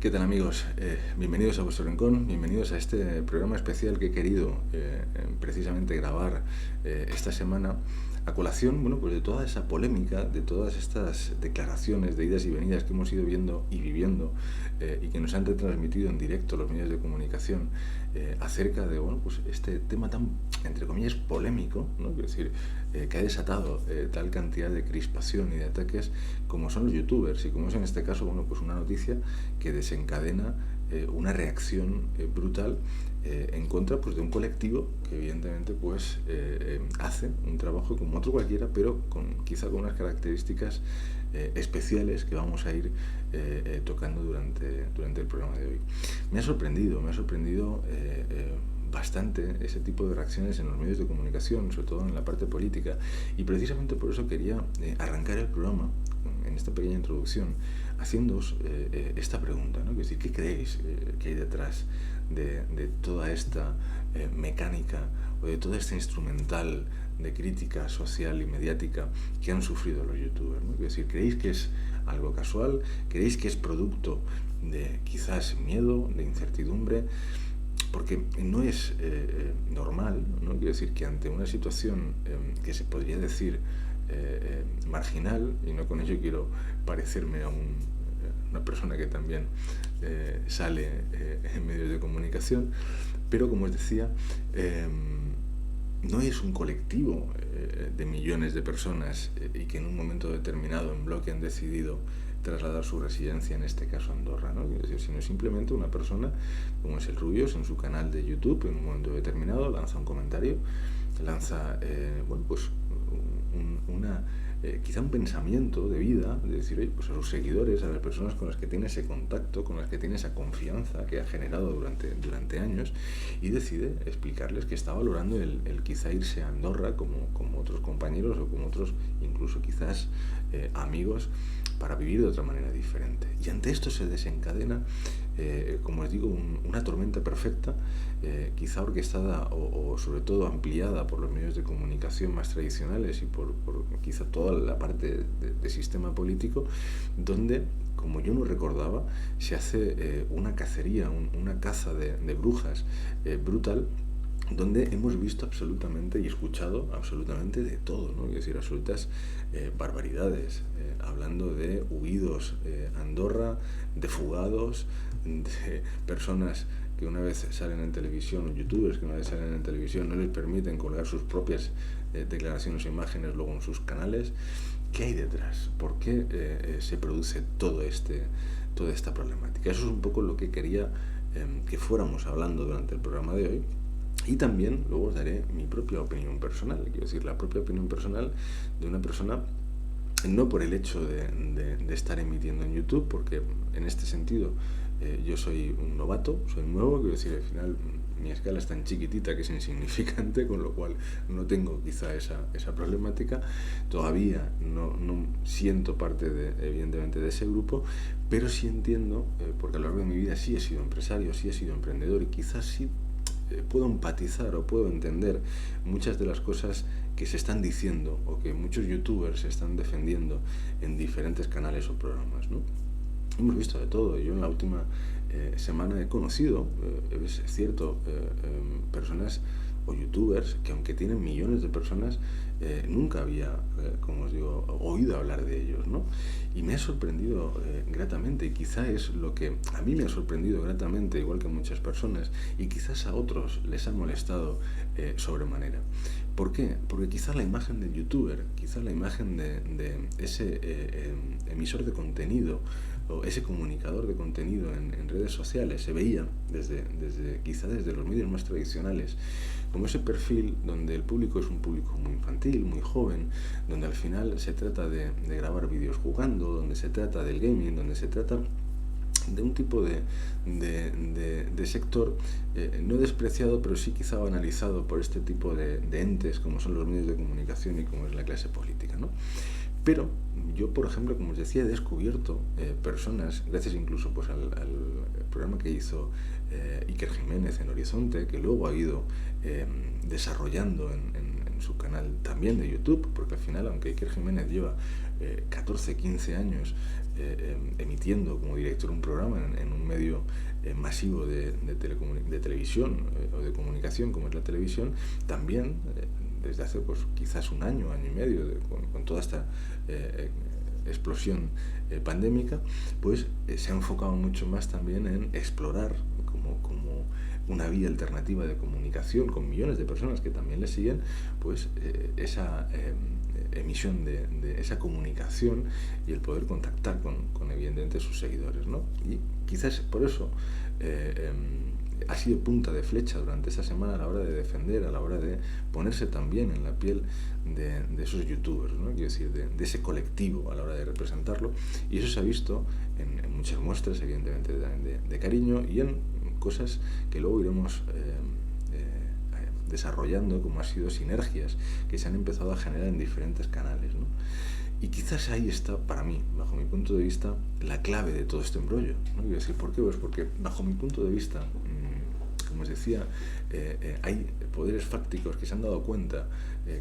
¿Qué tal, amigos? Bienvenidos a vuestro rincón, bienvenidos a este programa especial que he querido precisamente grabar esta semana a colación, bueno, pues de toda esa polémica, de todas estas declaraciones de idas y venidas que hemos ido viendo y viviendo y que nos han retransmitido en directo los medios de comunicación acerca de, bueno, pues este tema tan, entre comillas, polémico, ¿no? Quiero decir, que ha desatado tal cantidad de crispación y de ataques como son los youtubers y como es en este caso, bueno, pues una noticia que desencadena una reacción brutal en contra, pues, de un colectivo que evidentemente pues hace un trabajo como otro cualquiera, pero quizá con unas características especiales que vamos a ir tocando durante el programa de hoy. Me ha sorprendido bastante ese tipo de reacciones en los medios de comunicación, sobre todo en la parte política, y precisamente por eso quería arrancar el programa en esta pequeña introducción haciéndoos esta pregunta, ¿no? Es decir, ¿qué creéis que hay detrás de toda esta mecánica o de toda esta instrumental de crítica social y mediática que han sufrido los youtubers, ¿no? Es decir, ¿creéis que es algo casual? ¿Creéis que es producto de quizás miedo, de incertidumbre? Porque no es normal, ¿no? Quiero decir que ante una situación que se podría decir marginal, y no con ello quiero parecerme a una persona que también sale en medios de comunicación, pero como os decía, no es un colectivo de millones de personas y que en un momento determinado en bloque han decidido trasladar su residencia, en este caso Andorra, ¿no? Es decir, sino simplemente una persona como es el Rubius en su canal de YouTube, en un momento determinado lanza un comentario, lanza bueno, pues quizá un pensamiento de vida, de decir, oye, pues a sus seguidores, a las personas con las que tiene ese contacto, con las que tiene esa confianza que ha generado durante años, y decide explicarles que está valorando el quizá irse a Andorra como otros compañeros o como otros incluso quizás amigos, para vivir de otra manera diferente. Y ante esto se desencadena, como os digo, una tormenta perfecta, quizá orquestada o sobre todo ampliada por los medios de comunicación más tradicionales y por quizá toda la parte de sistema político, donde, como yo no recordaba, se hace una cacería, una caza de brujas brutal, donde hemos visto absolutamente y escuchado absolutamente de todo, ¿no? Es decir, absolutas barbaridades, hablando de huidos a Andorra, de fugados, de personas que una vez salen en televisión, o youtubers que una vez salen en televisión no les permiten colgar sus propias declaraciones o imágenes luego en sus canales. ¿Qué hay detrás? ¿Por qué se produce toda esta problemática? Eso es un poco lo que quería que fuéramos hablando durante el programa de hoy. Y también luego os daré mi propia opinión personal, quiero decir, la propia opinión personal de una persona, no por el hecho de estar emitiendo en YouTube, porque en este sentido yo soy un novato, soy nuevo, quiero decir, al final mi escala es tan chiquitita que es insignificante, con lo cual no tengo quizá esa problemática, todavía no siento parte evidentemente de ese grupo, pero sí entiendo, porque a lo largo de mi vida sí he sido empresario, sí he sido emprendedor y quizás sí puedo empatizar o puedo entender muchas de las cosas que se están diciendo o que muchos youtubers se están defendiendo en diferentes canales o programas, ¿no? Hemos visto de todo. Yo en la última semana he conocido, es cierto, personas o youtubers que, aunque tienen millones de personas, nunca había, como os digo, oído hablar de ellos, ¿no? Y me ha sorprendido gratamente, y quizá es lo que a mí me ha sorprendido gratamente, igual que a muchas personas, y quizás a otros les ha molestado sobremanera. ¿Por qué? Porque quizá la imagen del youtuber, quizá la imagen de ese emisor de contenido o ese comunicador de contenido en redes sociales se veía quizá desde los medios más tradicionales como ese perfil donde el público es un público muy infantil, muy joven, donde al final se trata de grabar vídeos jugando, donde se trata del gaming, donde se trata de un tipo de sector no despreciado, pero sí quizá banalizado por este tipo de entes como son los medios de comunicación y como es la clase política, ¿no? Pero yo, por ejemplo, como os decía, he descubierto personas, gracias incluso pues al programa que hizo Iker Jiménez en Horizonte, que luego ha ido desarrollando en su canal también de YouTube, porque al final, aunque Iker Jiménez lleva 14, 15 años emitiendo como director un programa en un medio masivo de televisión o de comunicación como es la televisión, también desde hace pues quizás un año y medio, con toda esta explosión pandémica, pues se ha enfocado mucho más también en explorar como una vía alternativa de comunicación con millones de personas que también le siguen, pues esa emisión de esa comunicación y el poder contactar con evidentemente sus seguidores, ¿no? Y quizás por eso ha sido punta de flecha durante esa semana a la hora de defender, a la hora de ponerse también en la piel de esos youtubers, ¿no? Quiero decir, de ese colectivo a la hora de representarlo, y eso se ha visto en muchas muestras evidentemente de cariño y en cosas que luego iremos desarrollando, como ha sido sinergias que se han empezado a generar en diferentes canales, ¿no? Y quizás ahí está, para mí, bajo mi punto de vista, la clave de todo este embrollo, ¿no? Quiero decir, ¿por qué? Pues porque, bajo mi punto de vista, como os decía, hay poderes fácticos que se han dado cuenta,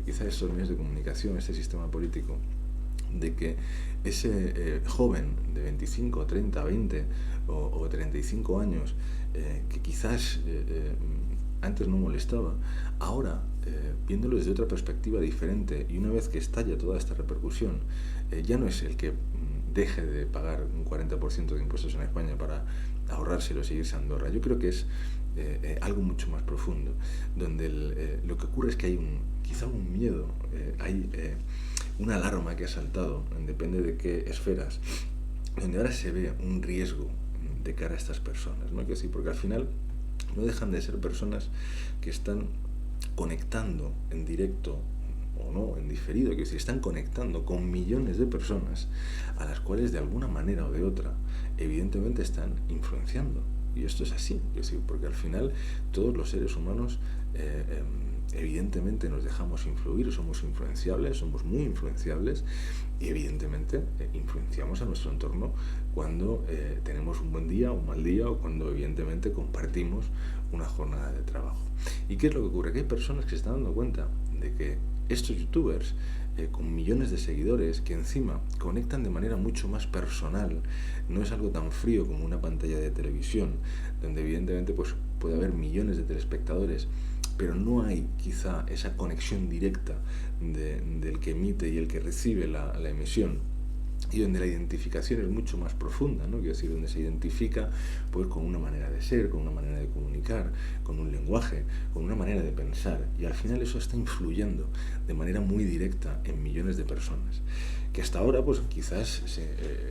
quizás esos medios de comunicación, este sistema político, de que ese joven de 25, 30, 20 o 35 años, que quizás antes no molestaba, ahora, viéndolo desde otra perspectiva diferente, y una vez que estalla toda esta repercusión, ya no es el que deje de pagar un 40% de impuestos en España para ahorrárselo y seguirse a Andorra. Yo creo que es algo mucho más profundo, donde lo que ocurre es que hay quizá un miedo, hay una alarma que ha saltado, depende de qué esferas, donde ahora se ve un riesgo de cara a estas personas, ¿no? Que sí, porque al final no dejan de ser personas que están conectando en directo o no, en diferido, que se están conectando con millones de personas a las cuales de alguna manera o de otra evidentemente están influenciando. Y esto es así, porque al final todos los seres humanos evidentemente nos dejamos influir, somos influenciables, somos muy influenciables, y evidentemente influenciamos a nuestro entorno cuando tenemos un buen día, un mal día, o cuando evidentemente compartimos una jornada de trabajo. ¿Y qué es lo que ocurre? Que hay personas que se están dando cuenta de que estos youtubers con millones de seguidores, que encima conectan de manera mucho más personal, no es algo tan frío como una pantalla de televisión, donde evidentemente pues puede haber millones de telespectadores, pero no hay quizá esa conexión directa del que emite y el que recibe la emisión, y donde la identificación es mucho más profunda, ¿no? Quiero decir, donde se identifica pues con una manera de ser, con una manera de comunicar, con un lenguaje, con una manera de pensar, y al final eso está influyendo de manera muy directa en millones de personas, que hasta ahora pues quizás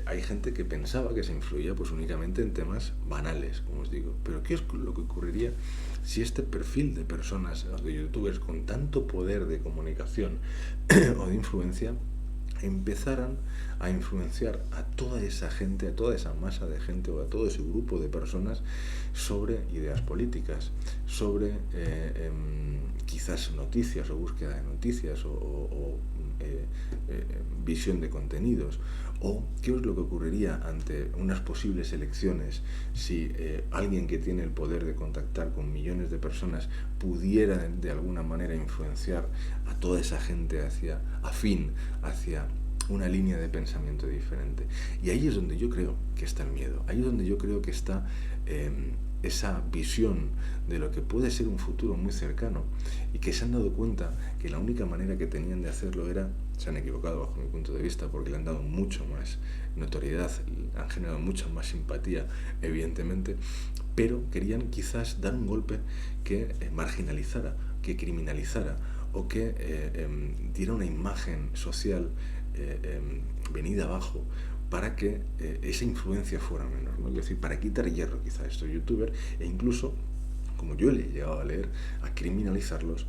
hay gente que pensaba que se influía pues únicamente en temas banales, como os digo, pero ¿qué es lo que ocurriría si este perfil de personas, de youtubers con tanto poder de comunicación o de influencia, empezaran a influenciar a toda esa gente, a toda esa masa de gente o a todo ese grupo de personas sobre ideas políticas, sobre quizás noticias o búsqueda de noticias o visión de contenidos? ¿O qué es lo que ocurriría ante unas posibles elecciones si alguien que tiene el poder de contactar con millones de personas pudiera de alguna manera influenciar a toda esa gente afín hacia una línea de pensamiento diferente? Y ahí es donde yo creo que está el miedo, ahí es donde yo creo que está esa visión de lo que puede ser un futuro muy cercano, y que se han dado cuenta que la única manera que tenían de hacerlo se han equivocado bajo mi punto de vista, porque le han dado mucho más notoriedad, han generado mucha más simpatía evidentemente, pero querían quizás dar un golpe que marginalizara, que criminalizara, o que diera una imagen social venida abajo, para que esa influencia fuera menor, ¿no? Es decir, para quitar hierro quizá a estos youtubers, e incluso, como yo le he llegado a leer, a criminalizarlos,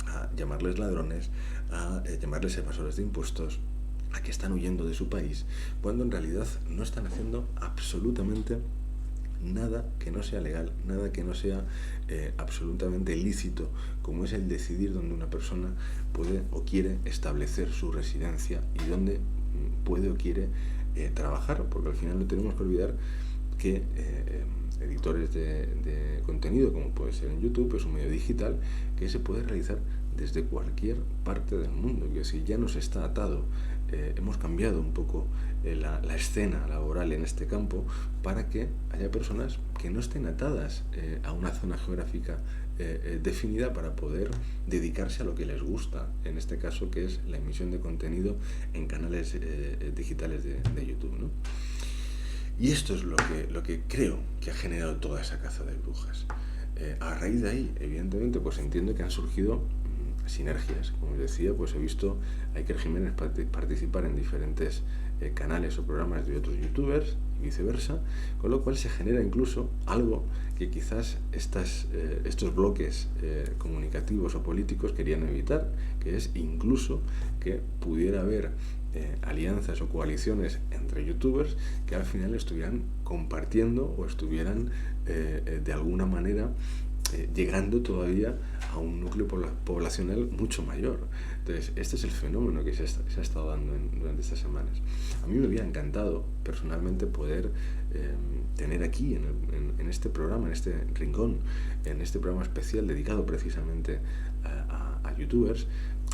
a llamarles ladrones, a llamarles evasores de impuestos, a que están huyendo de su país, cuando en realidad no están haciendo absolutamente nada que no sea legal, nada que no sea absolutamente lícito, como es el decidir dónde una persona puede o quiere establecer su residencia y dónde puede o quiere trabajar, porque al final no tenemos que olvidar que editores de contenido, como puede ser en YouTube, es un medio digital que se puede realizar desde cualquier parte del mundo, que si ya no se está atado hemos cambiado un poco la escena laboral en este campo para que haya personas que no estén atadas a una zona geográfica definida para poder dedicarse a lo que les gusta, en este caso que es la emisión de contenido en canales digitales de YouTube, ¿no? Y esto es lo que creo que ha generado toda esa caza de brujas. A raíz de ahí, evidentemente, pues entiendo que han surgido sinergias. Como os decía, pues he visto a Iker Jiménez participar en diferentes canales o programas de otros youtubers y viceversa, con lo cual se genera incluso algo que quizás estos bloques comunicativos o políticos querían evitar, que es incluso que pudiera haber alianzas o coaliciones entre youtubers que al final estuvieran compartiendo o estuvieran de alguna manera llegando todavía a un núcleo poblacional mucho mayor. Entonces, este es el fenómeno que se ha estado dando durante estas semanas. A mí me había encantado personalmente poder tener aquí en este programa, en este rincón, en este programa especial dedicado precisamente a youtubers,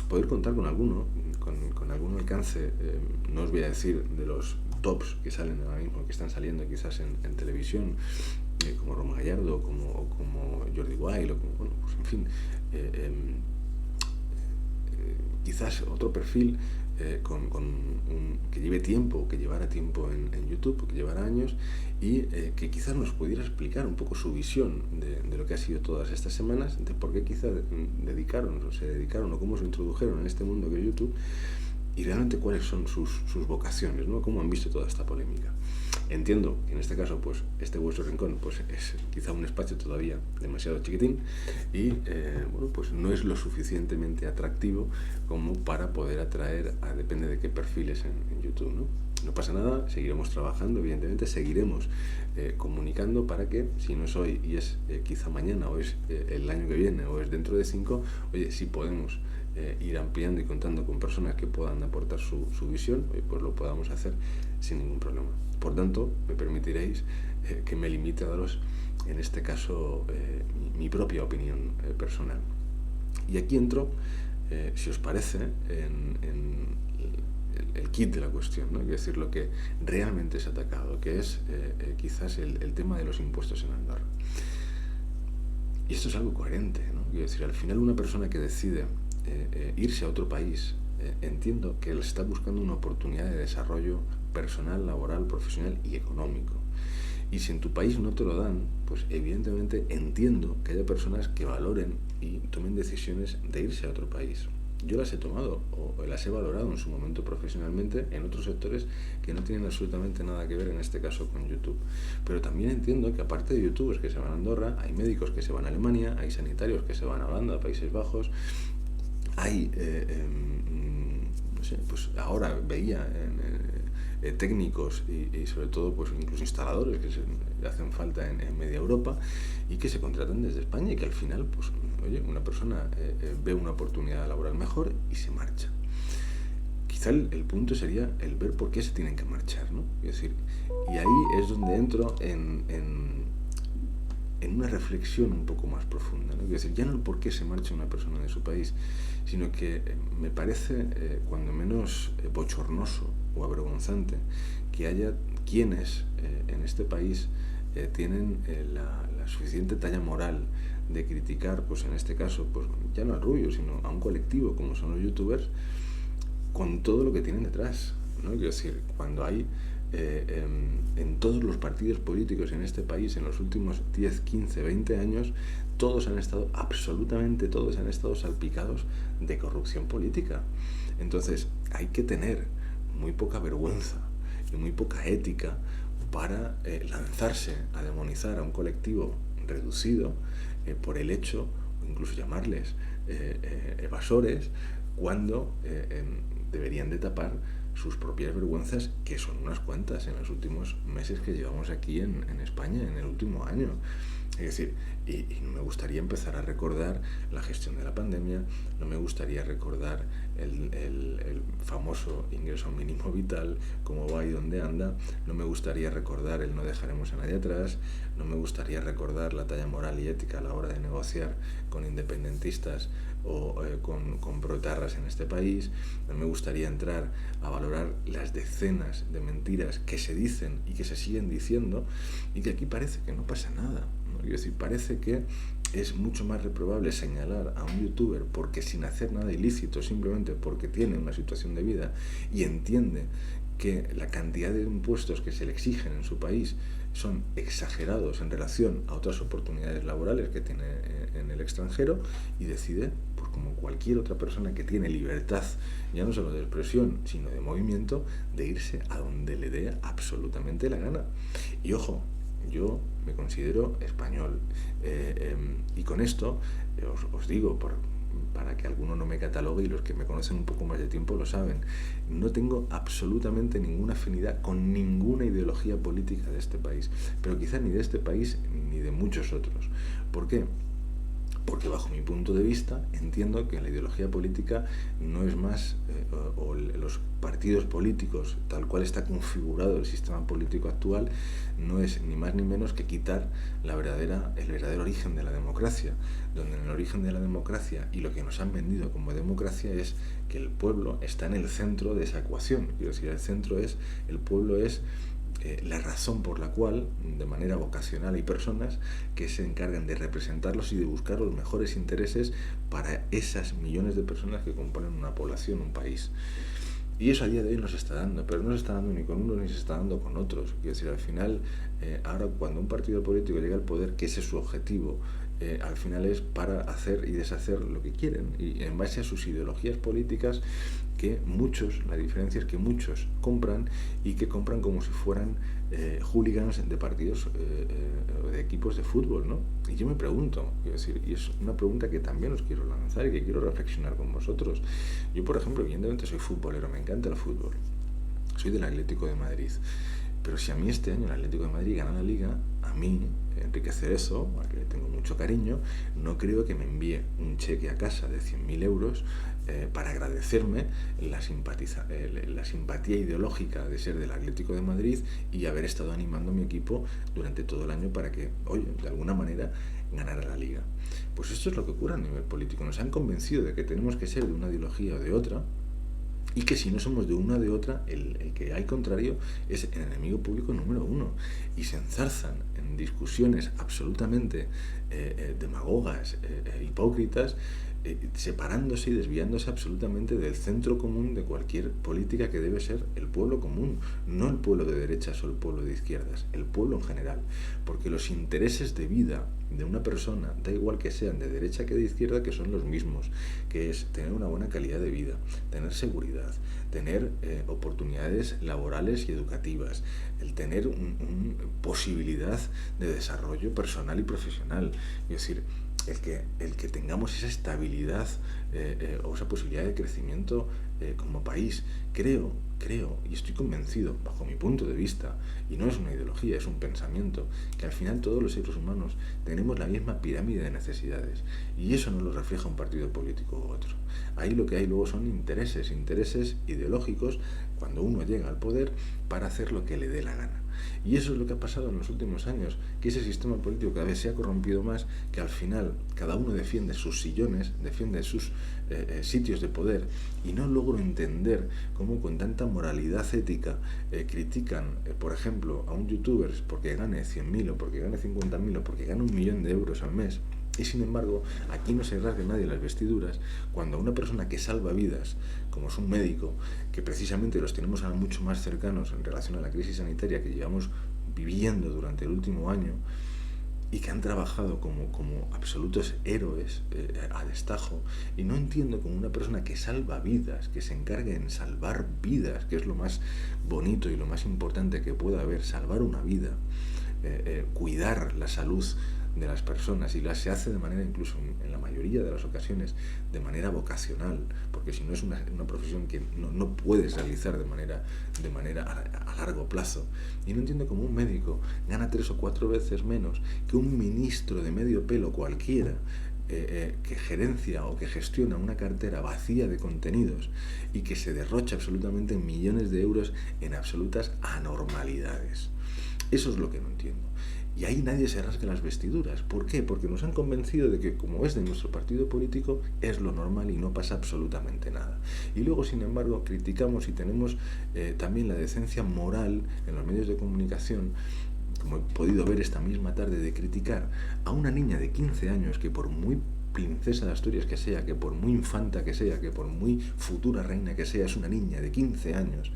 poder contar con alguno, con algún alcance. No os voy a decir de los tops que salen ahora mismo, que están saliendo quizás en televisión, como Roma Gallardo o como Jordi Wild, o como, bueno, pues en fin, quizás otro perfil que lleve tiempo, que llevara tiempo en YouTube, que llevara años, y que quizás nos pudiera explicar un poco su visión de lo que ha sido todas estas semanas, de por qué quizás se dedicaron o cómo se introdujeron en este mundo que es YouTube, y realmente cuáles son sus vocaciones, ¿no? Cómo han visto toda esta polémica. Entiendo que en este caso, pues, este vuestro rincón pues, es quizá un espacio todavía demasiado chiquitín y bueno, pues no es lo suficientemente atractivo como para poder atraer depende de qué perfiles en YouTube, ¿no? No pasa nada, seguiremos trabajando, evidentemente, seguiremos comunicando para que, si no es hoy y es quizá mañana o es el año que viene o es dentro de 5, oye, si podemos ir ampliando y contando con personas que puedan aportar su visión, pues lo podamos hacer sin ningún problema. Por tanto, me permitiréis que me limite a daros, en este caso, mi propia opinión personal. Y aquí entro, si os parece, en el kit de la cuestión, ¿no? Es decir, lo que realmente se ha atacado, que es quizás el tema de los impuestos en Andorra. Y esto es algo coherente, ¿no? Es decir, al final una persona que decide irse a otro país, entiendo que él está buscando una oportunidad de desarrollo personal, laboral, profesional y económico. Y si en tu país no te lo dan, pues evidentemente entiendo que haya personas que valoren y tomen decisiones de irse a otro país. Yo las he tomado o las he valorado en su momento profesionalmente en otros sectores que no tienen absolutamente nada que ver, en este caso, con YouTube. Pero también entiendo que aparte de youtubers que se van a Andorra, hay médicos que se van a Alemania, hay sanitarios que se van a Holanda, a Países Bajos, hay, no sé, pues ahora veía técnicos y sobre todo pues incluso instaladores que hacen falta en media Europa y que se contratan desde España y que al final, pues oye, una persona ve una oportunidad laboral mejor y se marcha. Quizá el punto sería el ver por qué se tienen que marchar, ¿no? Es decir, y ahí es donde entro en una reflexión un poco más profunda, ¿no? Es decir, ya no el por qué se marcha una persona de su país, sino que me parece cuando menos bochornoso o avergonzante que haya quienes en este país tienen la suficiente talla moral de criticar, pues en este caso, pues ya no al Rubio, sino a un colectivo como son los youtubers, con todo lo que tienen detrás, ¿no? Es decir, cuando hay en todos los partidos políticos en este país en los últimos 10, 15, 20 años, absolutamente todos han estado salpicados de corrupción política. Entonces, hay que tener muy poca vergüenza y muy poca ética para lanzarse a demonizar a un colectivo reducido por el hecho, o incluso llamarles evasores, cuando deberían de tapar sus propias vergüenzas, que son unas cuantas en los últimos meses que llevamos aquí en España, en el último año. Es decir, y no me gustaría empezar a recordar la gestión de la pandemia, no me gustaría recordar el famoso ingreso mínimo vital, cómo va y dónde anda, no me gustaría recordar el no dejaremos a nadie atrás, no me gustaría recordar la talla moral y ética a la hora de negociar con independentistas o con proetarras en este país, no me gustaría entrar a valorar las decenas de mentiras que se dicen y que se siguen diciendo y que aquí parece que no pasa nada, ¿no? Quiero decir, parece que es mucho más reprobable señalar a un youtuber porque sin hacer nada ilícito, simplemente porque tiene una situación de vida y entiende que la cantidad de impuestos que se le exigen en su país son exagerados en relación a otras oportunidades laborales que tiene en el extranjero, y decide, pues como cualquier otra persona que tiene libertad, ya no solo de expresión, sino de movimiento, de irse a donde le dé absolutamente la gana. Y ojo, yo me considero español, y con esto os digo, para que alguno no me catalogue, y los que me conocen un poco más de tiempo lo saben, no tengo absolutamente ninguna afinidad con ninguna ideología política de este país, pero quizá ni de este país ni de muchos otros. ¿Por qué? Porque bajo mi punto de vista entiendo que la ideología política no es más, o los partidos políticos, tal cual está configurado el sistema político actual, no es ni más ni menos que quitar el verdadero origen de la democracia, donde en el origen de la democracia y lo que nos han vendido como democracia es que el pueblo está en el centro de esa ecuación. Quiero decir, el pueblo es la razón por la cual, de manera vocacional, hay personas que se encargan de representarlos y de buscar los mejores intereses para esas millones de personas que componen una población, un país. Y eso a día de hoy no se está dando, pero no se está dando ni con unos ni se está dando con otros. Quiero decir, al final, ahora cuando un partido político llega al poder, que ese es su objetivo, al final es para hacer y deshacer lo que quieren, y en base a sus ideologías políticas, la diferencia es que muchos compran, y que compran como si fueran hooligans de partidos, de equipos de fútbol, ¿no? Y yo me pregunto, quiero decir, y es una pregunta que también os quiero lanzar y que quiero reflexionar con vosotros. Yo, por ejemplo, evidentemente soy futbolero, me encanta el fútbol, soy del Atlético de Madrid, pero si a mí este año el Atlético de Madrid gana la Liga, a mí, Enrique Cerezo, al que le tengo mucho cariño, no creo que me envíe un cheque a casa de 100.000 euros para agradecerme la simpatía ideológica de ser del Atlético de Madrid y haber estado animando a mi equipo durante todo el año para que, oye, de alguna manera ganara la Liga. Pues esto es lo que ocurre a nivel político. Nos han convencido de que tenemos que ser de una ideología o de otra, y que si no somos de una o de otra, el que al contrario es el enemigo público número uno, y se enzarzan en discusiones absolutamente demagogas, hipócritas, separándose y desviándose absolutamente del centro común de cualquier política, que debe ser el pueblo común, no el pueblo de derechas o el pueblo de izquierdas, el pueblo en general, porque los intereses de vida de una persona, da igual que sean de derecha que de izquierda, que son los mismos, que es tener una buena calidad de vida, tener seguridad, tener oportunidades laborales y educativas, el tener una posibilidad de desarrollo personal y profesional. Es decir, el que tengamos esa estabilidad o esa posibilidad de crecimiento como país. Creo y estoy convencido, bajo mi punto de vista, y no es una ideología, es un pensamiento, que al final todos los seres humanos tenemos la misma pirámide de necesidades, y eso no lo refleja un partido político u otro. Ahí lo que hay luego son intereses ideológicos, cuando uno llega al poder, para hacer lo que le dé la gana. Y eso es lo que ha pasado en los últimos años, que ese sistema político cada vez se ha corrompido más, que al final cada uno defiende sus sillones, defiende sus sitios de poder, y no logro entender cómo con tanta moralidad ética critican, por ejemplo, a un youtuber porque gane 100.000 o porque gane 50.000 o porque gane 1.000.000 de euros al mes. Y sin embargo, aquí no se rasga nadie las vestiduras cuando una persona que salva vidas, como es un médico, que precisamente los tenemos ahora mucho más cercanos en relación a la crisis sanitaria que llevamos viviendo durante el último año, y que han trabajado como absolutos héroes a destajo, y no entiendo cómo una persona que salva vidas, que se encarga en salvar vidas, que es lo más bonito y lo más importante que pueda haber, salvar una vida, cuidar la salud de las personas, y se hace de manera, incluso en la mayoría de las ocasiones, de manera vocacional, porque si no es una profesión que no puedes realizar de manera a largo plazo. Y no entiendo cómo un médico gana 3 o 4 veces menos que un ministro de medio pelo cualquiera, que gerencia o que gestiona una cartera vacía de contenidos y que se derrocha absolutamente millones de euros en absolutas anormalidades. Eso es lo que no entiendo. Y ahí nadie se rasga las vestiduras. ¿Por qué? Porque nos han convencido de que, como es de nuestro partido político, es lo normal y no pasa absolutamente nada. Y luego, sin embargo, criticamos y tenemos también la decencia moral en los medios de comunicación, como he podido ver esta misma tarde, de criticar a una niña de 15 años que, por muy princesa de Asturias que sea, que por muy infanta que sea, que por muy futura reina que sea, es una niña de 15 años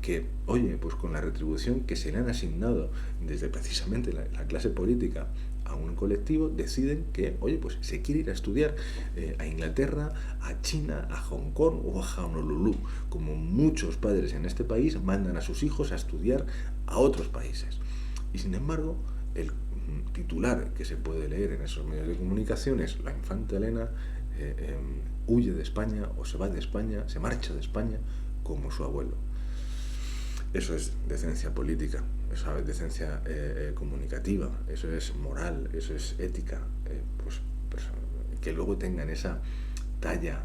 que, oye, pues con la retribución que se le han asignado desde precisamente la clase política a un colectivo, deciden que, oye, pues se quiere ir a estudiar a Inglaterra, a China, a Hong Kong o a Honolulu, como muchos padres en este país mandan a sus hijos a estudiar a otros países. Y sin embargo, el titular que se puede leer en esos medios de comunicación es: la infanta Elena huye de España, o se va de España, se marcha de España como su abuelo. Eso es decencia política, eso es decencia comunicativa, eso es moral, eso es ética. Pues que luego tengan esa talla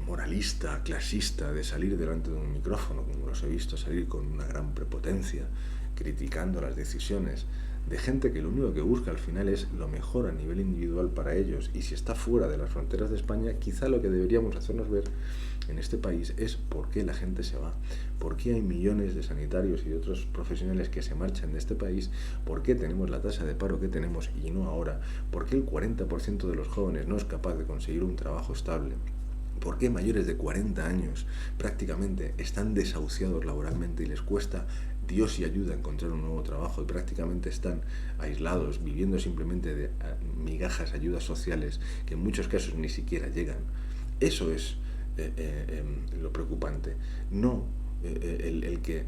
moralista, clasista, de salir delante de un micrófono, como los he visto salir con una gran prepotencia, criticando las decisiones de gente que lo único que busca al final es lo mejor a nivel individual para ellos. Y si está fuera de las fronteras de España, quizá lo que deberíamos hacernos ver en este país es por qué la gente se va, por qué hay millones de sanitarios y de otros profesionales que se marchan de este país, por qué tenemos la tasa de paro que tenemos y no ahora, por qué el 40% de los jóvenes no es capaz de conseguir un trabajo estable, por qué mayores de 40 años prácticamente están desahuciados laboralmente y les cuesta Dios y ayuda a encontrar un nuevo trabajo, y prácticamente están aislados, viviendo simplemente de migajas, ayudas sociales que en muchos casos ni siquiera llegan. Eso es lo preocupante. No el que...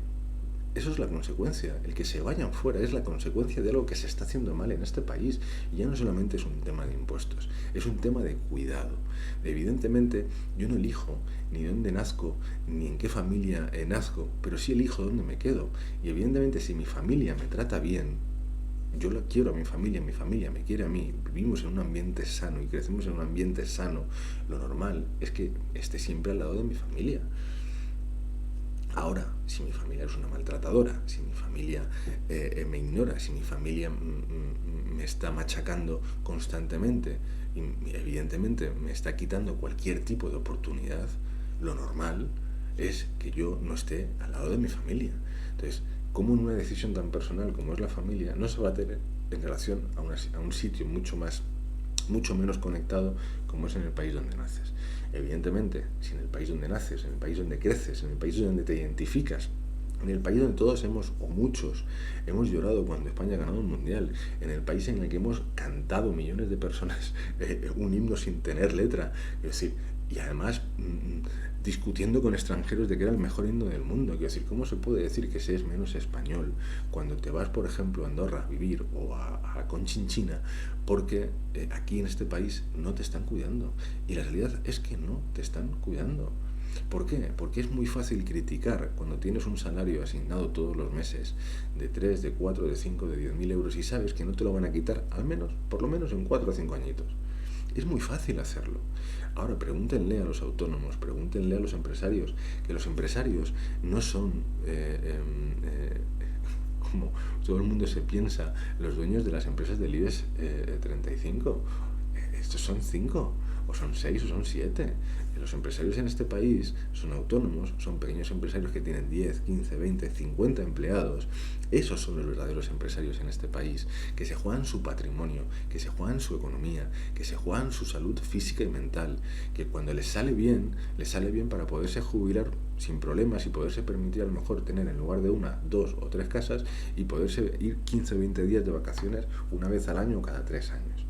Eso es la consecuencia. El que se vayan fuera es la consecuencia de algo que se está haciendo mal en este país. Y ya no solamente es un tema de impuestos, es un tema de cuidado. Evidentemente, yo no elijo ni dónde nazco, ni en qué familia nazco, pero sí elijo dónde me quedo. Y evidentemente, si mi familia me trata bien, yo la quiero a mi familia me quiere a mí, vivimos en un ambiente sano y crecemos en un ambiente sano, lo normal es que esté siempre al lado de mi familia. Ahora, si mi familia es una maltratadora, si mi familia me ignora, si mi familia me está machacando constantemente y evidentemente me está quitando cualquier tipo de oportunidad, lo normal es que yo no esté al lado de mi familia. Entonces, ¿cómo en una decisión tan personal como es la familia no se va a tener en relación a un sitio mucho menos conectado como es en el país donde naces? Evidentemente, si en el país donde naces, en el país donde creces, en el país donde te identificas, en el país donde todos o muchos, hemos llorado cuando España ha ganado un mundial, en el país en el que hemos cantado millones de personas un himno sin tener letra, es decir, y además discutiendo con extranjeros de que era el mejor himno del mundo. Quiero decir, ¿cómo se puede decir que se es menos español cuando te vas, por ejemplo, a Andorra a vivir, o a Conchinchina, porque aquí en este país no te están cuidando? Y la realidad es que no te están cuidando. ¿Por qué? Porque es muy fácil criticar cuando tienes un salario asignado todos los meses de 3, de 4, de 5, de 10.000 euros y sabes que no te lo van a quitar, por lo menos en 4 o 5 añitos. Es muy fácil hacerlo. Ahora, pregúntenle a los autónomos, pregúntenle a los empresarios, que los empresarios no son, como todo el mundo se piensa, los dueños de las empresas del IBEX 35. Estos son 5, o son 6, o son 7. Los empresarios en este país son autónomos, son pequeños empresarios que tienen 10, 15, 20, 50 empleados. Esos son los verdaderos empresarios en este país, que se juegan su patrimonio, que se juegan su economía, que se juegan su salud física y mental, que cuando les sale bien para poderse jubilar sin problemas y poderse permitir a lo mejor tener, en lugar de 1, 2 o 3 casas, y poderse ir 15 o 20 días de vacaciones una vez al año o cada 3 años.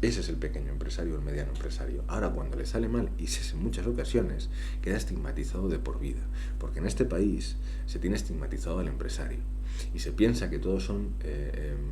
Ese es el pequeño empresario, el mediano empresario. Ahora, cuando le sale mal, y en muchas ocasiones, queda estigmatizado de por vida. Porque en este país se tiene estigmatizado al empresario. y se piensa que todos son,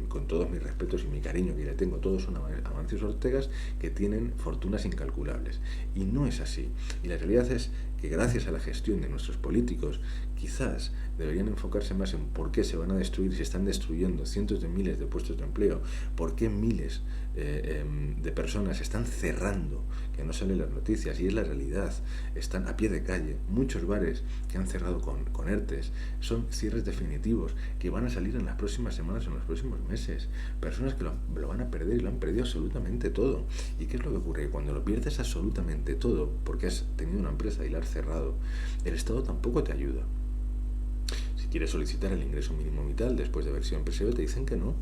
con todos mis respetos y mi cariño que le tengo, todos son Amancio Ortegas que tienen fortunas incalculables. Y no es así. Y la realidad es que gracias a la gestión de nuestros políticos, quizás deberían enfocarse más en por qué se van a destruir, se están destruyendo cientos de miles de puestos de empleo, por qué miles de personas están cerrando, que no salen las noticias, y es la realidad, están a pie de calle, muchos bares que han cerrado con ERTES, son cierres definitivos, que van a salir en las próximas semanas, en los próximos meses, personas que lo van a perder y lo han perdido absolutamente todo. ¿Y qué es lo que ocurre? Cuando lo pierdes absolutamente todo, porque has tenido una empresa y la has cerrado, el Estado tampoco te ayuda. Si quieres solicitar el ingreso mínimo vital después de haber sido empresario, te dicen que no,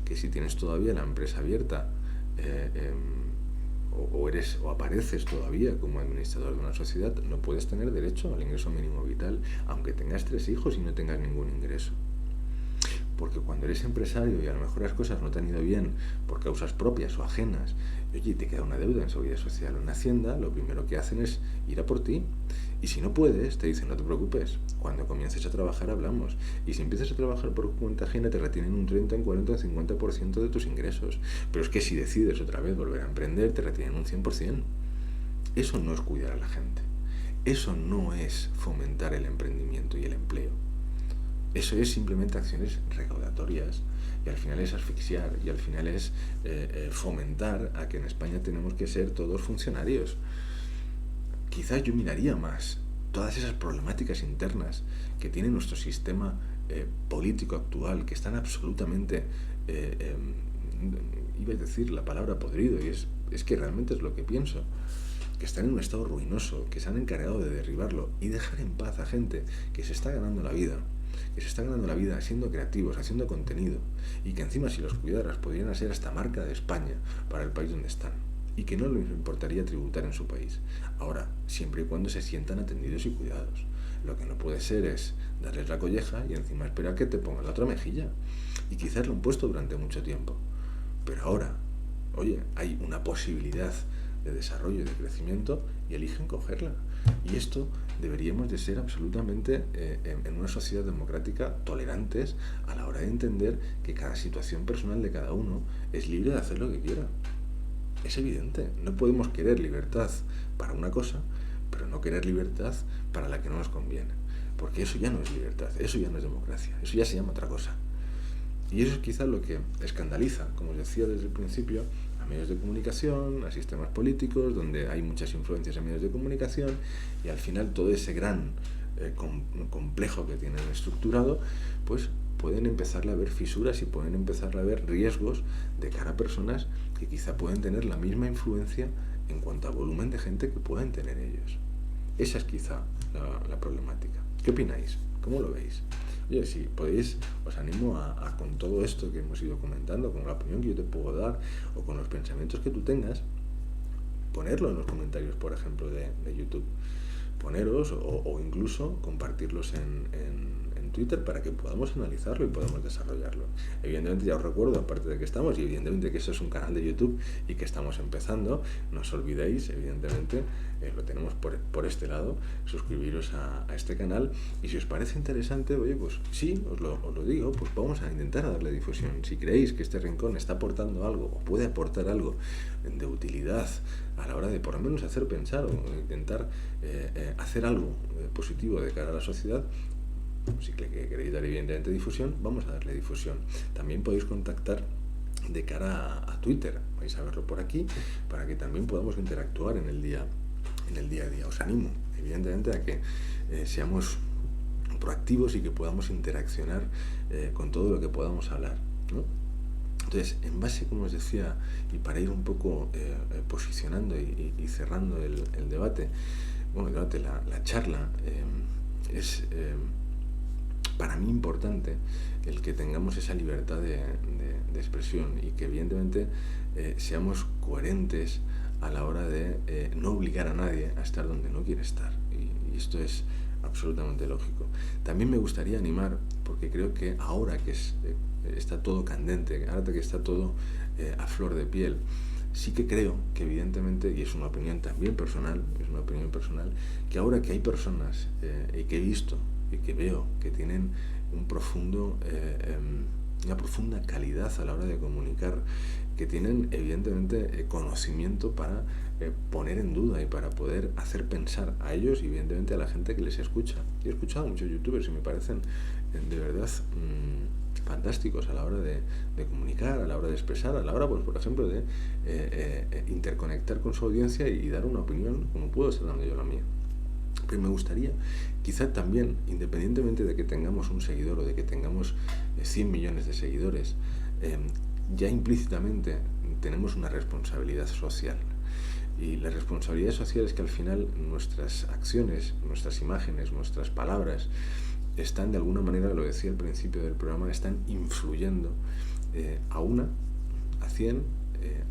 que si tienes todavía la empresa abierta o apareces todavía como administrador de una sociedad, no puedes tener derecho al ingreso mínimo vital, aunque tengas 3 hijos y no tengas ningún ingreso. Porque cuando eres empresario y a lo mejor las cosas no te han ido bien por causas propias o ajenas, y oye, te queda una deuda en Seguridad Social o en Hacienda, lo primero que hacen es ir a por ti. Y si no puedes, te dicen, no te preocupes, cuando comiences a trabajar hablamos. Y si empiezas a trabajar por cuenta ajena, te retienen un 30, un 40, un 50% de tus ingresos. Pero es que si decides otra vez volver a emprender, te retienen un 100%. Eso no es cuidar a la gente. Eso no es fomentar el emprendimiento y el empleo. Eso es simplemente acciones recaudatorias, y al final es asfixiar, y al final es fomentar a que en España tenemos que ser todos funcionarios. Quizás yo miraría más todas esas problemáticas internas que tiene nuestro sistema político actual, que están absolutamente, iba a decir la palabra podrido, y es que realmente es lo que pienso, que están en un estado ruinoso, que se han encargado de derribarlo y dejar en paz a gente que se está ganando la vida, siendo creativos, haciendo contenido, y que encima si los cuidaras podrían ser hasta marca de España para el país donde están, y que no les importaría tributar en su país. Ahora, siempre y cuando se sientan atendidos y cuidados. Lo que no puede ser es darles la colleja y encima esperar que te pongan la otra mejilla. Y quizás lo han puesto durante mucho tiempo. Pero ahora, oye, hay una posibilidad de desarrollo y de crecimiento y eligen cogerla. Y esto deberíamos de ser absolutamente, en una sociedad democrática, tolerantes a la hora de entender que cada situación personal de cada uno es libre de hacer lo que quiera. Es evidente, no podemos querer libertad para una cosa, pero no querer libertad para la que no nos conviene. Porque eso ya no es libertad, eso ya no es democracia, eso ya se llama otra cosa. Y eso es quizás lo que escandaliza, como os decía desde el principio, a medios de comunicación, a sistemas políticos, donde hay muchas influencias en medios de comunicación, y al final todo ese gran complejo que tienen estructurado, pues pueden empezar a ver fisuras y pueden empezar a ver riesgos de cara a personas que quizá pueden tener la misma influencia en cuanto a volumen de gente que pueden tener ellos. Esa es quizá la problemática. ¿Qué opináis? ¿Cómo lo veis? Oye, si podéis, os animo a con todo esto que hemos ido comentando, con la opinión que yo te puedo dar o con los pensamientos que tú tengas, ponerlo en los comentarios, por ejemplo, de YouTube. Poneros o incluso compartirlos en Twitter para que podamos analizarlo y podamos desarrollarlo. Evidentemente, ya os recuerdo, aparte de que estamos, y evidentemente que esto es un canal de YouTube y que estamos empezando, no os olvidéis, evidentemente, lo tenemos por este lado, suscribiros a este canal, y si os parece interesante, oye, pues sí, os lo digo, pues vamos a intentar darle difusión. Si creéis que este rincón está aportando algo o puede aportar algo de utilidad a la hora de por lo menos hacer pensar o intentar hacer algo positivo de cara a la sociedad, si queréis dar evidentemente difusión, vamos a darle difusión. También podéis contactar de cara a Twitter, vais a verlo por aquí, para que también podamos interactuar en el día a día. Os animo evidentemente a que seamos proactivos y que podamos interaccionar con todo lo que podamos hablar, ¿no? Entonces, en base, como os decía, y para ir un poco posicionando y cerrando el debate, la charla, es para mí importante el que tengamos esa libertad de expresión y que evidentemente seamos coherentes a la hora de no obligar a nadie a estar donde no quiere estar. Y esto es absolutamente lógico. También me gustaría animar, porque creo que ahora que está todo candente, ahora que está todo a flor de piel, sí que creo que evidentemente, y es una opinión también personal, que ahora que hay personas y que he visto y que veo que tienen una profunda calidad a la hora de comunicar, que tienen evidentemente conocimiento para poner en duda y para poder hacer pensar a ellos y evidentemente a la gente que les escucha. Yo he escuchado a muchos youtubers y me parecen de verdad fantásticos a la hora de comunicar, a la hora de expresar, a la hora, pues por ejemplo, de interconectar con su audiencia y dar una opinión como puedo estar dando yo la mía. Pero me gustaría, quizá también, independientemente de que tengamos un seguidor o de que tengamos 100 millones de seguidores, ya implícitamente tenemos una responsabilidad social. Y la responsabilidad social es que al final nuestras acciones, nuestras imágenes, nuestras palabras están de alguna manera, lo decía al principio del programa, están influyendo a una, a 100,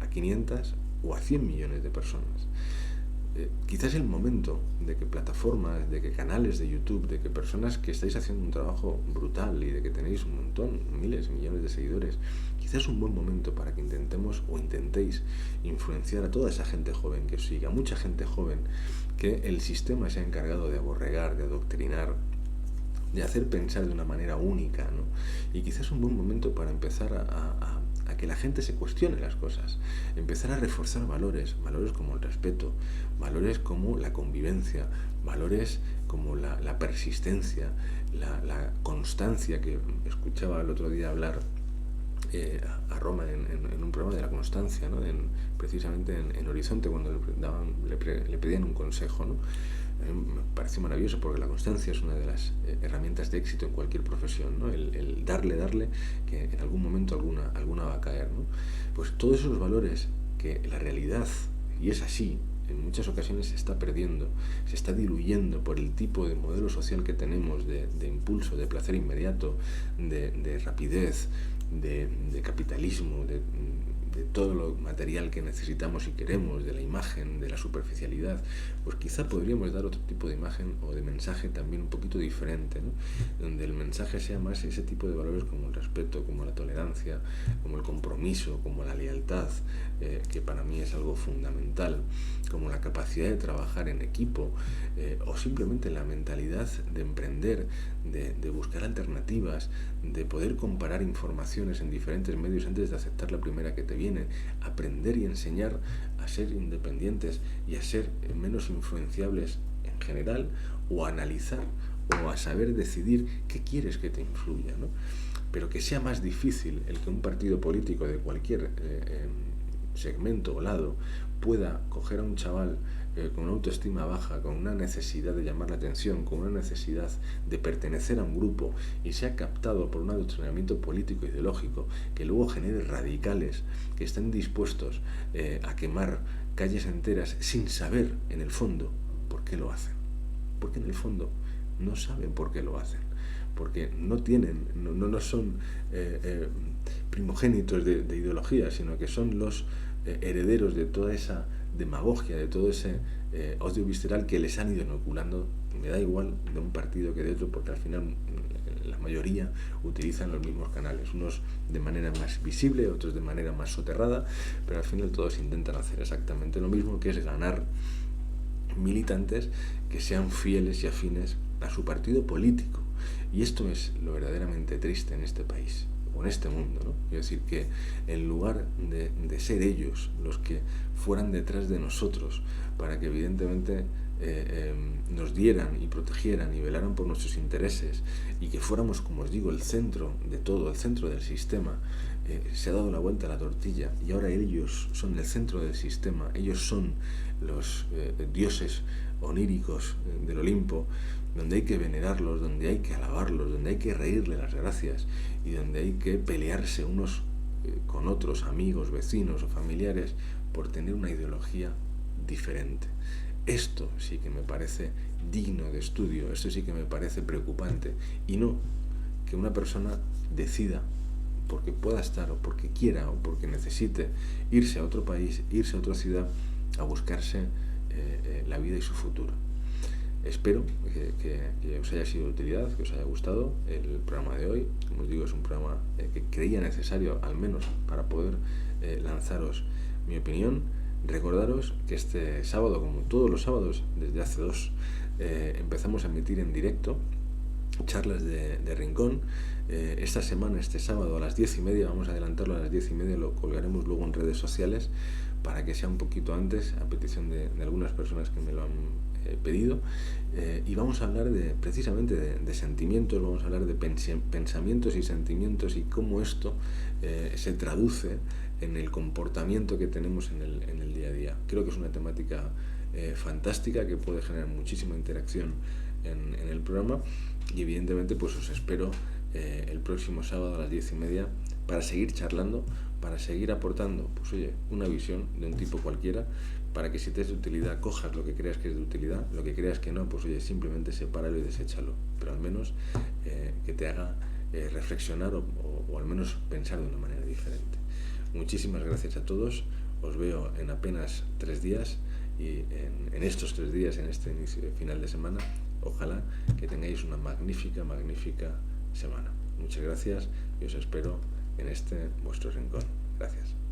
a 500 o a 100 millones de personas. Quizás es el momento de que plataformas, de que canales de YouTube, de que personas que estáis haciendo un trabajo brutal y de que tenéis un montón, miles, millones de seguidores, quizás es un buen momento para que intentemos o intentéis influenciar a toda esa gente joven que os siga, mucha gente joven que el sistema se ha encargado de aborregar, de adoctrinar, de hacer pensar de una manera única, ¿no? Y quizás es un buen momento para empezar a que la gente se cuestione las cosas, empezar a reforzar valores como el respeto, valores como la convivencia, valores como la persistencia, la constancia, que escuchaba el otro día hablar a Roma en un programa de la constancia, ¿no? Precisamente en Horizonte, cuando le pedían un consejo, ¿no? Me pareció maravilloso, porque la constancia es una de las herramientas de éxito en cualquier profesión, ¿no? El darle, que en algún momento alguna va a caer, ¿no? Pues todos esos valores que la realidad, y es así, en muchas ocasiones se está perdiendo, se está diluyendo por el tipo de modelo social que tenemos, de impulso, de placer inmediato, de rapidez, de capitalismo, de todo lo material que necesitamos y queremos, de la imagen, de la superficialidad. Pues quizá podríamos dar otro tipo de imagen o de mensaje también un poquito diferente, ¿no? Donde el mensaje sea más ese tipo de valores como el respeto, como la tolerancia, como el compromiso, como la lealtad, que para mí es algo fundamental, como la capacidad de trabajar en equipo, o simplemente la mentalidad de emprender, de buscar alternativas, de poder comparar informaciones en diferentes medios antes de aceptar la primera que te viene, aprender y enseñar a ser independientes y a ser menos influenciables en general, o a analizar o a saber decidir qué quieres que te influya, ¿no? Pero que sea más difícil el que un partido político de cualquier segmento o lado pueda coger a un chaval con una autoestima baja, con una necesidad de llamar la atención, con una necesidad de pertenecer a un grupo, y sea captado por un adoctrinamiento político ideológico que luego genere radicales que estén dispuestos a quemar calles enteras sin saber en el fondo por qué lo hacen. Porque en el fondo no saben por qué lo hacen, porque no son primogénitos de ideología, sino que son los herederos de toda esa demagogia, de todo ese odio visceral que les han ido inoculando, me da igual de un partido que de otro, porque al final la mayoría utilizan los mismos canales, unos de manera más visible, otros de manera más soterrada, pero al final todos intentan hacer exactamente lo mismo, que es ganar militantes que sean fieles y afines a su partido político. Y esto es lo verdaderamente triste en este país o en este mundo, ¿no? Es decir, que en lugar de ser ellos los que fueran detrás de nosotros para que evidentemente nos dieran y protegieran y velaran por nuestros intereses, y que fuéramos, como os digo, el centro de todo, el centro del sistema, se ha dado la vuelta a la tortilla y ahora ellos son el centro del sistema, ellos son los dioses oníricos del Olimpo, donde hay que venerarlos, donde hay que alabarlos, donde hay que reírle las gracias y donde hay que pelearse unos con otros, amigos, vecinos o familiares, por tener una ideología diferente. Esto sí que me parece digno de estudio, esto sí que me parece preocupante, y no que una persona decida, porque pueda estar o porque quiera o porque necesite irse a otro país, irse a otra ciudad a buscarse la vida y su futuro. Espero que os haya sido de utilidad, que os haya gustado el programa de hoy. Como os digo, es un programa que creía necesario, al menos para poder lanzaros mi opinión. Recordaros que este sábado, como todos los sábados desde hace 2, empezamos a emitir en directo charlas de Rincón. Esta semana, este sábado a las 10:30, vamos a adelantarlo a las 10:30, lo colgaremos luego en redes sociales para que sea un poquito antes, a petición de algunas personas que me lo han pedido. Y vamos a hablar precisamente de sentimientos, vamos a hablar de pensamientos y sentimientos y cómo esto se traduce en el comportamiento que tenemos en el día a día. Creo que es una temática fantástica que puede generar muchísima interacción en el programa, y evidentemente pues os espero el próximo sábado a las 10:30 para seguir charlando, para seguir aportando, pues oye, una visión de un tipo cualquiera, para que si te es de utilidad cojas lo que creas que es de utilidad, lo que creas que no, pues oye, simplemente sepáralo y deséchalo, pero al menos que te haga reflexionar o al menos pensar de una manera diferente. Muchísimas gracias a todos, os veo en apenas 3 días, y en estos 3 días, en este final de semana, ojalá que tengáis una magnífica semana. Muchas gracias y os espero en este vuestro rincón. Gracias.